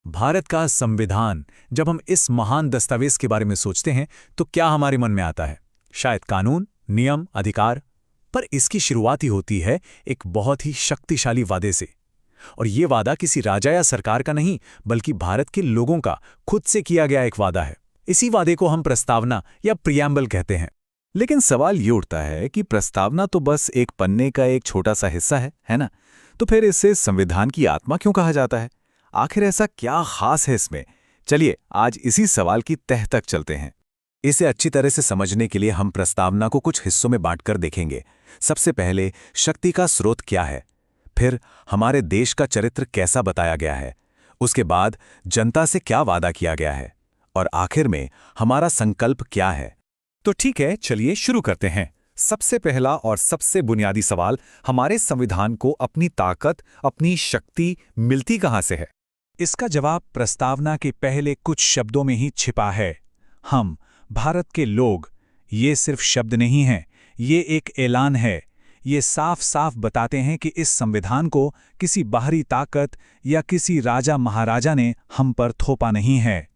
भारत का संविधान, जब हम इस महान दस्तावेज के बारे में सोचते हैं तो क्या हमारे मन में आता है? शायद कानून, नियम, अधिकार। पर इसकी शुरुआत ही होती है एक बहुत ही शक्तिशाली वादे से। और ये वादा किसी राजा या सरकार का नहीं, बल्कि भारत के लोगों का खुद से किया गया एक वादा है। इसी वादे को हम प्रस्तावना या प्रियम्बल कहते हैं। लेकिन सवाल ये उठता है कि प्रस्तावना तो बस एक पन्ने का एक छोटा सा हिस्सा है ना? तो फिर इसे संविधान की आत्मा क्यों कहा जाता है? आखिर ऐसा क्या खास है इसमें? चलिए आज इसी सवाल की तह तक चलते हैं। इसे अच्छी तरह से समझने के लिए हम प्रस्तावना को कुछ हिस्सों में बांटकर देखेंगे। सबसे पहले शक्ति का स्रोत क्या है, फिर हमारे देश का चरित्र कैसा बताया गया है, उसके बाद जनता से क्या वादा किया गया है, और आखिर में हमारा संकल्प क्या है। तो ठीक है, चलिए शुरू करते हैं। सबसे पहला और सबसे बुनियादी सवाल, हमारे संविधान को अपनी ताकत, अपनी शक्ति मिलती कहाँ से है? इसका जवाब प्रस्तावना के पहले कुछ शब्दों में ही छिपा है। हम, भारत के लोग। ये सिर्फ शब्द नहीं हैं, ये एक ऐलान है। ये साफ साफ बताते हैं कि इस संविधान को किसी बाहरी ताकत या किसी राजा महाराजा ने हम पर थोपा नहीं है।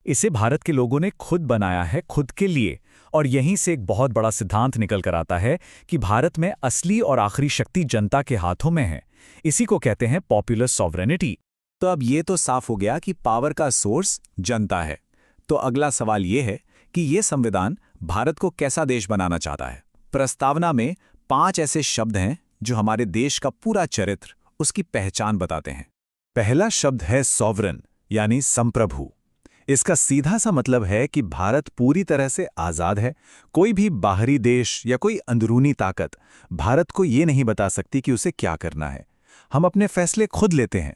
इसे भारत के लोगों ने खुद बनाया है, खुद के लिए। और यहीं से एक बहुत बड़ा सिद्धांत निकल कर आता है कि भारत में असली और आखिरी शक्ति जनता के हाथों में है। इसी को कहते हैं पॉपुलर सॉवरेनिटी। तो अब ये तो साफ हो गया कि पावर का सोर्स जनता है। तो अगला सवाल ये है कि ये संविधान भारत को कैसा देश बनाना चाहता है। प्रस्तावना में 5 ऐसे शब्द हैं जो हमारे देश का पूरा चरित्र, उसकी पहचान बताते हैं। पहला शब्द है सॉवरन, यानी संप्रभु। इसका सीधा सा मतलब है कि भारत पूरी तरह से आज़ाद है। कोई भी बाहरी देश या कोई अंदरूनी ताकत भारत को ये नहीं बता सकती कि उसे क्या करना है। हम अपने फैसले खुद लेते हैं।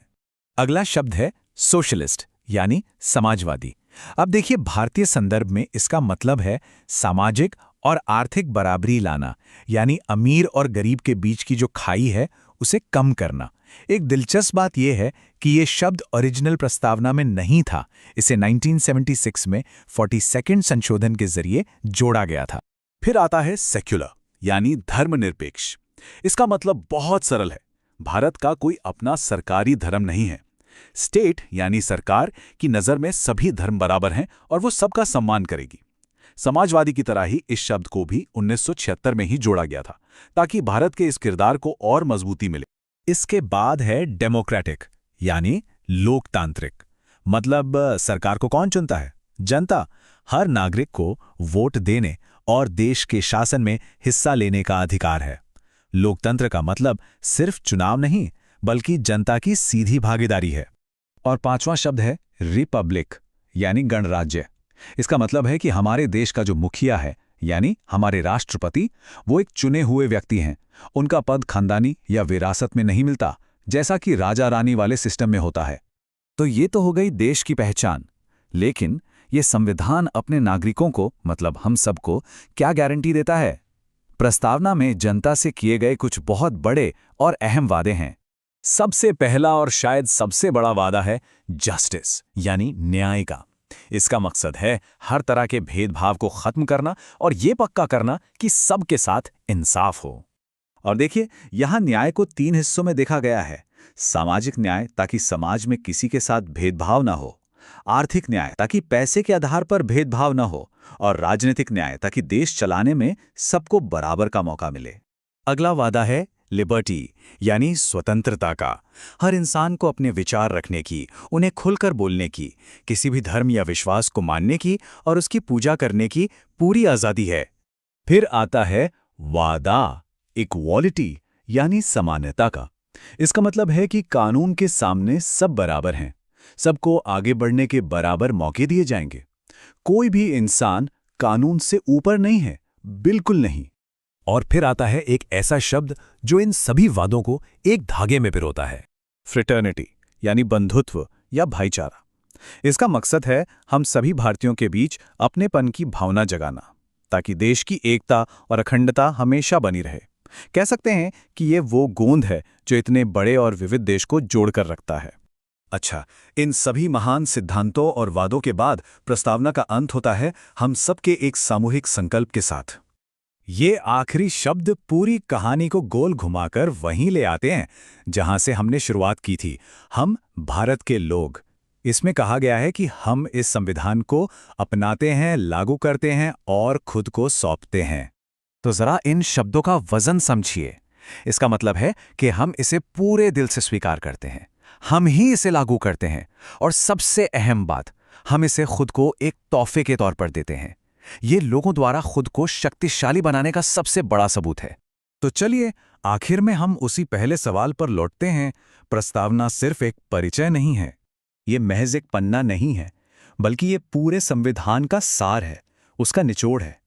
अगला शब्द है सोशलिस्ट, यानी समाजवादी। अब देखिए, भारतीय संदर्भ में इसका मतलब है सामाजिक और आर्थिक बराबरी लाना, यानी अमीर और गरीब के बीच की जो खाई है उसे कम करना। एक दिलचस्प बात यह है कि ये शब्द ओरिजिनल प्रस्तावना में नहीं था। इसे 1976 में 42वें संशोधन के जरिए जोड़ा गया था। फिर आता है सेक्युलर, यानी धर्मनिरपेक्ष। इसका मतलब बहुत सरल है। भारत का कोई अपना सरकारी धर्म नहीं है। स्टेट यानी सरकार की नज़र में सभी धर्म बराबर हैं और वो सबका सम्मान करेगी। समाजवादी की तरह ही इस शब्द को भी 1976 में ही जोड़ा गया था, ताकि भारत के इस किरदार को और मजबूती मिले। इसके बाद है डेमोक्रेटिक, यानी लोकतांत्रिक। मतलब सरकार को कौन चुनता है? जनता। हर नागरिक को वोट देने और देश के शासन में हिस्सा लेने का अधिकार है। लोकतंत्र का मतलब सिर्फ चुनाव नहीं, बल्कि जनता की सीधी भागीदारी है। और 5वां शब्द है रिपब्लिक, यानी गणराज्य। इसका मतलब है कि हमारे देश का जो मुखिया है, यानी हमारे राष्ट्रपति, वो एक चुने हुए व्यक्ति हैं। उनका पद खानदानी या विरासत में नहीं मिलता, जैसा कि राजा रानी वाले सिस्टम में होता है। तो ये तो हो गई देश की पहचान। लेकिन ये संविधान अपने नागरिकों को, मतलब हम सबको, क्या गारंटी देता है? प्रस्तावना में जनता से किए गए कुछ बहुत बड़े और अहम वादे हैं। सबसे पहला और शायद सबसे बड़ा वादा है जस्टिस, यानी न्याय का। इसका मकसद है हर तरह के भेदभाव को खत्म करना और ये पक्का करना कि सबके साथ इंसाफ हो। और देखिए, यहाँ न्याय को 3 हिस्सों में देखा गया है। सामाजिक न्याय, ताकि समाज में किसी के साथ भेदभाव न हो। आर्थिक न्याय, ताकि पैसे के आधार पर भेदभाव न हो। और राजनीतिक न्याय, ताकि देश चलाने में सबको बराबर का मौका मिले। अगला वादा है लिबर्टी, यानी स्वतंत्रता का। हर इंसान को अपने विचार रखने की, उन्हें खुलकर बोलने की, किसी भी धर्म या विश्वास को मानने की और उसकी पूजा करने की पूरी आज़ादी है। फिर आता है वादा इक्वालिटी, यानी समानता का। इसका मतलब है कि कानून के सामने सब बराबर हैं। सबको आगे बढ़ने के बराबर मौके दिए जाएंगे। कोई भी इंसान कानून से ऊपर नहीं है, बिल्कुल नहीं। और फिर आता है एक ऐसा शब्द जो इन सभी वादों को एक धागे में पिरोता है, फ्रेटर्निटी, यानी बंधुत्व या भाईचारा। इसका मकसद है हम सभी भारतीयों के बीच अपनेपन की भावना जगाना, ताकि देश की एकता और अखंडता हमेशा बनी रहे। कह सकते हैं कि ये वो गोंद है जो इतने बड़े और विविध देश को जोड़कर रखता है। अच्छा, इन सभी महान सिद्धांतों और वादों के बाद प्रस्तावना का अंत होता है हम सबके एक सामूहिक संकल्प के साथ। ये आखिरी शब्द पूरी कहानी को गोल घुमाकर वहीं ले आते हैं जहां से हमने शुरुआत की थी। हम, भारत के लोग। इसमें कहा गया है कि हम इस संविधान को अपनाते हैं, लागू करते हैं और खुद को सौंपते हैं। तो जरा इन शब्दों का वजन समझिए। इसका मतलब है कि हम इसे पूरे दिल से स्वीकार करते हैं, हम ही इसे लागू करते हैं, और सबसे अहम बात, हम इसे खुद को एक तोहफे के तौर पर देते हैं। ये लोगों द्वारा खुद को शक्तिशाली बनाने का सबसे बड़ा सबूत है। तो चलिए, आखिर में हम उसी पहले सवाल पर लौटते हैं। प्रस्तावना सिर्फ एक परिचय नहीं है, ये महज एक पन्ना नहीं है, बल्कि ये पूरे संविधान का सार है, उसका निचोड़ है।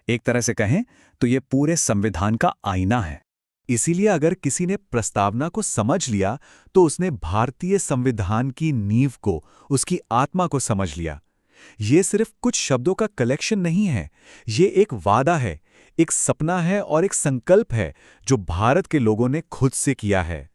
एक तरह से कहें तो ये पूरे संविधान का आईना है। इसीलिए अगर किसी ने प्रस्तावना को समझ लिया तो उसने भारतीय संविधान की नींव को, उसकी आत्मा को समझ लिया। ये सिर्फ कुछ शब्दों का कलेक्शन नहीं है, ये एक वादा है, एक सपना है और एक संकल्प है जो भारत के लोगों ने खुद से किया है।